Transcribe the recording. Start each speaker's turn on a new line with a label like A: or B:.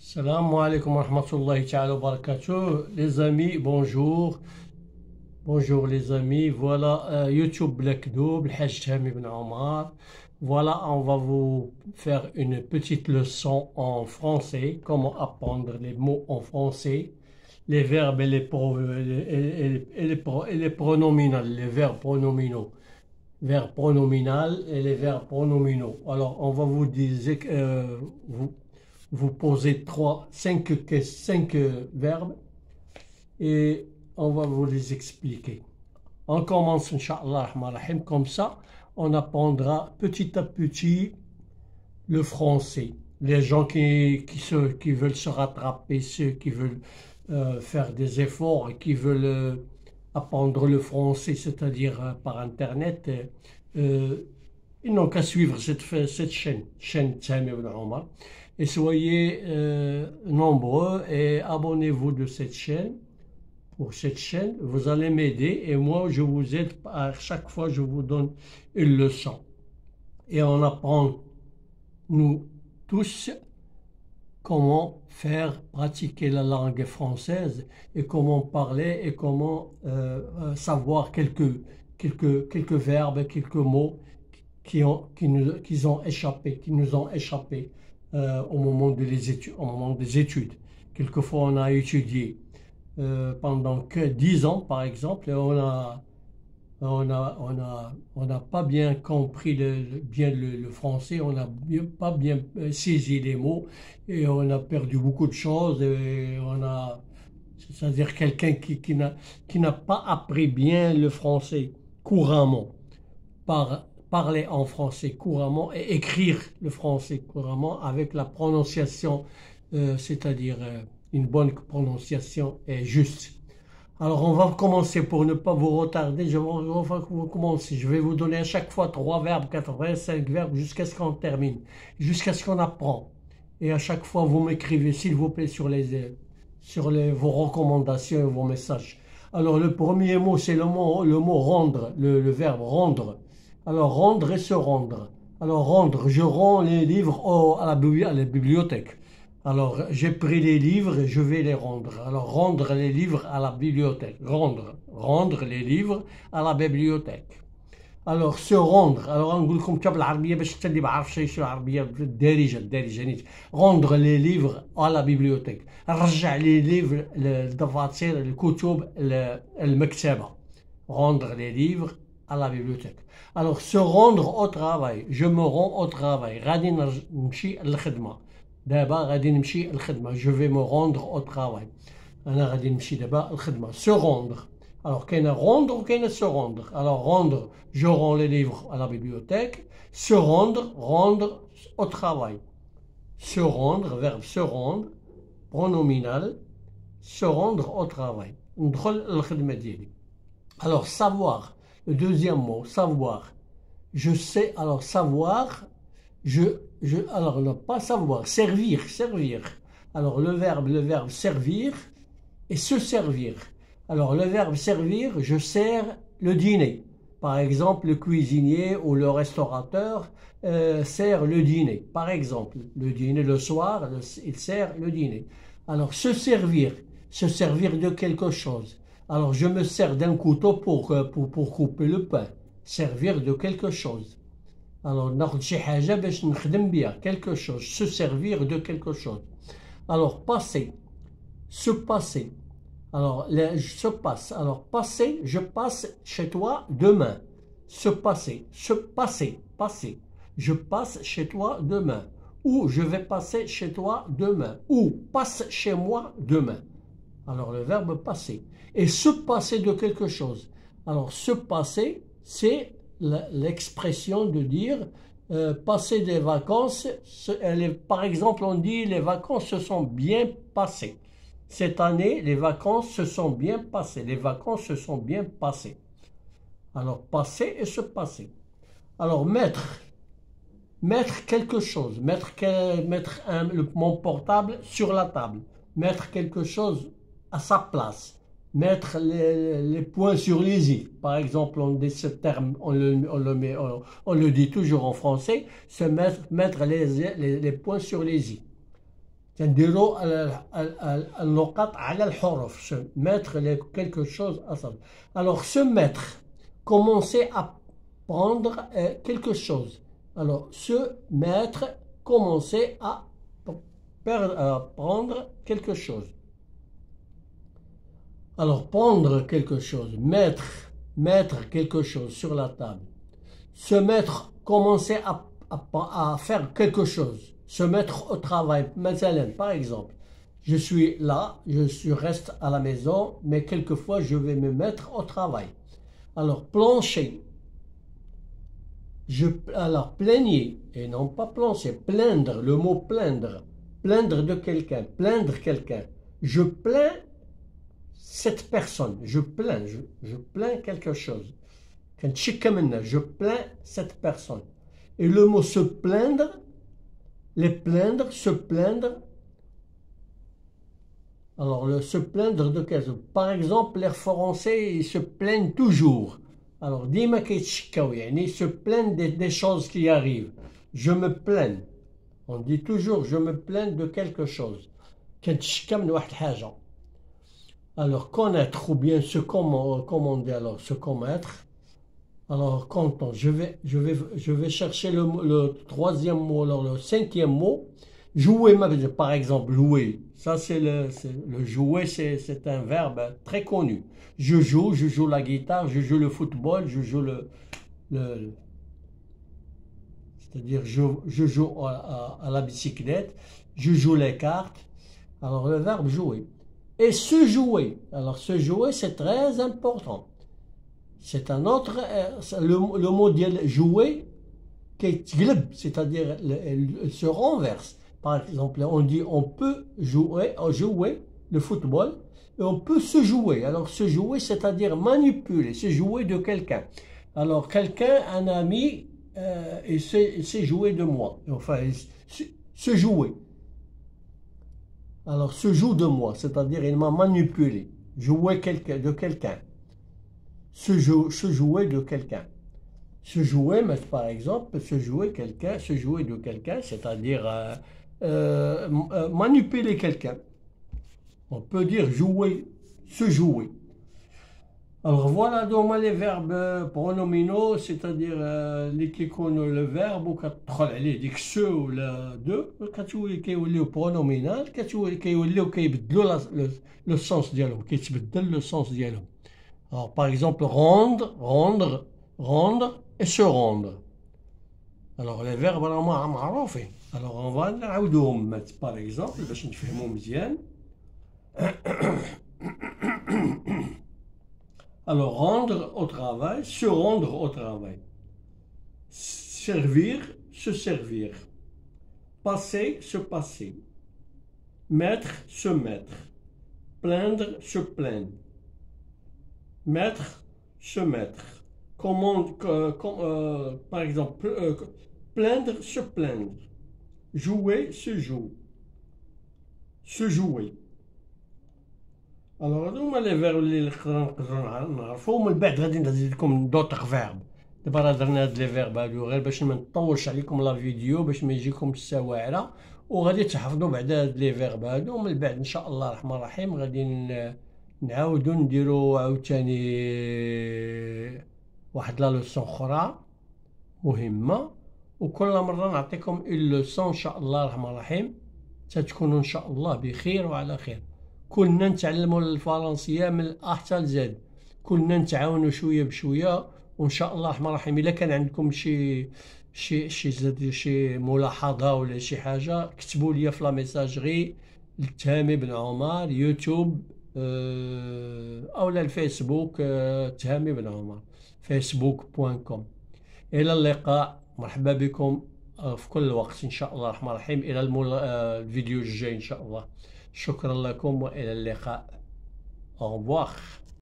A: Salam alaikum wa rahmatullahi ta'ala wa barakatuh. Les amis, bonjour. Bonjour les amis. Voilà YouTube Black Double, Hajj Tahmi ibn Omar. Voilà, on va vous faire une petite leçon en français. Comment apprendre les mots en français, les verbes et les pronominales, les verbes pronominaux. Verbes pronominal et les verbes pronominaux. Alors, on va vous dire, vous posez cinq verbes et on va vous les expliquer. On commence, Inch'Allah, comme ça, on apprendra petit à petit le français. Les gens qui veulent se rattraper, ceux qui veulent faire des efforts et qui veulent apprendre le français, c'est-à-dire par Internet, ils n'ont qu'à suivre cette chaîne Tahmi ibn Omar. Et soyez nombreux et abonnez-vous de cette chaîne. Pour cette chaîne, vous allez m'aider et moi je vous aide. À chaque fois je vous donne une leçon. Et on apprend, nous tous, comment faire pratiquer la langue française et comment parler et comment savoir quelques verbes, quelques mots qui nous ont échappé au moment des études. Quelquefois, on a étudié pendant que 10 ans, par exemple, et on n'a pas bien compris le français, on n'a pas bien saisi les mots et on a perdu beaucoup de choses. C'est-à-dire quelqu'un qui n'a pas appris bien le français couramment, parler en français couramment et écrire le français couramment avec la prononciation, c'est-à-dire une bonne prononciation et juste. Alors on va commencer pour ne pas vous retarder, je vais commencer. Je vais vous donner à chaque fois 3 verbes, 85 verbes jusqu'à ce qu'on termine, jusqu'à ce qu'on apprend. Et à chaque fois vous m'écrivez s'il vous plaît sur vos recommandations et vos messages. Alors le premier mot c'est le mot rendre, le verbe rendre. Alors rendre et se rendre. Alors rendre, je rends les livres à la bibliothèque. Alors j'ai pris les livres et je vais les rendre. Alors rendre les livres à la bibliothèque. Rendre les livres à la bibliothèque. Alors se rendre. Alors نقول لكم كتاب العربية باش حتى اللي ما عرفش شي العربية الدارجة نيت. Rendre les livres à la bibliothèque. رجع les livres الدفاتر الكتب المكتبة. Rendre les livres à la bibliothèque. Alors se rendre au travail. Je me rends au travail. غادي نمشي للخدمة. دابا غادي نمشي للخدمة. Je vais me rendre au travail. أنا غادي نمشي دابا للخدمة. Se rendre. Alors كاين rendre ou كاين se rendre. Alors rendre, je rends les livres à la bibliothèque. Se rendre au travail. Se rendre, verbe se rendre, pronominal, se rendre au travail. ندخل للخدمة ديالي. Alors savoir. Le deuxième mot, savoir. Je sais, alors savoir, alors ne pas savoir, servir. Alors le verbe servir et se servir. Alors le verbe servir, je sers le dîner. Par exemple, le cuisinier ou le restaurateur sert le dîner. Par exemple, le dîner le soir, il sert le dîner. Alors se servir de quelque chose. Alors je me sers d'un couteau pour couper le pain. Servir de quelque chose. Alors ناخذ شي حاجة باش نخدم بها quelque chose. Se servir de quelque chose. Alors passer. Se passer. Alors se passe. Alors passer, je passe chez toi demain. Se passer. Passer. Je passe chez toi demain. Ou je vais passer chez toi demain. Ou passe chez moi demain. Alors le verbe passer. Et se passer de quelque chose. Alors se passer, c'est l'expression de dire passer des vacances. Par exemple, on dit les vacances se sont bien passées. Cette année, les vacances se sont bien passées. Les vacances se sont bien passées. Alors passer et se passer. Alors mettre quelque chose. Mettre mon portable sur la table. Mettre quelque chose à sa place. Mettre les points sur les i. Par exemple, on dit ce terme, on le dit toujours en français, c'est mettre les points sur les i. تنديروا النقط على الحروف se mettre quelque chose ensemble. Alors se mettre, commencer à prendre quelque chose. Alors se mettre, commencer à prendre quelque chose. Alors prendre quelque chose, mettre quelque chose sur la table. Se mettre, commencer à faire quelque chose. Se mettre au travail. Par exemple, je suis là, reste à la maison, mais quelquefois je vais me mettre au travail. Alors, plancher. Alors, plaigner, et non pas plancher, plaindre, le mot plaindre. Plaindre de quelqu'un, plaindre quelqu'un. Je plains cette personne, je plains quelque chose. Je plains cette personne. Et le mot se plaindre, les plaindre, se plaindre. Alors, se plaindre de quelque chose. Par exemple, les Français, ils se plaignent toujours. Alors, dima kaytshikaw, yani, se plaignent des choses qui arrivent. Je me plains. On dit toujours, je me plains de quelque chose. Kaytshika min wahed haja. Alors, connaître ou bien se commander, alors, se commettre. Alors, content. Je vais chercher le troisième mot, alors le cinquième mot. Jouer, par exemple, jouer. Ça, c'est le jouer, c'est un verbe très connu. Je joue la guitare, je joue le football, je joue c'est-à-dire, je joue à la bicyclette, je joue les cartes. Alors, le verbe jouer. Et se jouer. Alors, se jouer, c'est très important. C'est un autre, le mot de jouer, c'est-à-dire se renverse. Par exemple, on dit on peut jouer le football et on peut se jouer. Alors se jouer, c'est-à-dire manipuler, se jouer de quelqu'un. Alors quelqu'un, un ami, il s'est joué de moi. Enfin, se jouer. Alors se joue de moi, c'est-à-dire il m'a manipulé. Jouer de quelqu'un. Se jouer de quelqu'un. Se jouer, mais par exemple, se jouer de quelqu'un, c'est-à-dire manipuler quelqu'un. On peut dire jouer, se jouer. Alors voilà donc les verbes pronominaux, c'est-à-dire les qui connaissent le verbe ou كتدخل عليه ديك سو ولا دو كتولي كيوليو pronominal كيوليو كيبدلوا لو سونس ديالهم كيتبدل لو سونس ديالهم. Alors, par exemple, rendre et se rendre. Alors, les verbes, معروفين. Alors, on va نعاودوهم. Par exemple, باش نفهمو مزيان. Alors, rendre au travail, se rendre au travail. Servir, se servir. Passer, se passer. Mettre, se mettre. Plaindre, se plaindre. Mettre, se mettre. Par exemple, plaindre, se plaindre. Jouer, se joue. Se jouer. Alors, هذوما لي فيرب اللي نقدروا نعرفوهم. من بعد غادي نزيد لكم دوطخ فيرب. دابا راه درنا هاد لي فيرب هادو غير باش ما نطولش عليكم لا فيديو، باش ما يجيكمش السواعره، وغادي تحفظوا بعد هاد لي فيرب هادو. ومن بعد ان شاء الله الرحمن الرحيم غادي نعاودو نديرو عاوتاني واحد لا لوسون اخرى مهمه، وكل مره نعطيكم اون لوسون ان شاء الله الرحمن الرحيم، تتكونوا ان شاء الله بخير وعلى خير. كلنا نتعلموا الفرنسيه من الأ حتى لزد، كلنا نتعاونوا شويه بشويه، وان شاء الله الرحمن الرحيم. الا كان عندكم شي ملاحظه ولا شي حاجه كتبوا لي في لا ميساجري تهامي بن عمر يوتيوب او الفيسبوك تهامي بن عمر facebook.com. الى اللقاء، مرحبا بكم في كل وقت ان شاء الله الرحمن الرحيم. الى الفيديو الجاي ان شاء الله. شكرا لكم والى اللقاء. au revoir.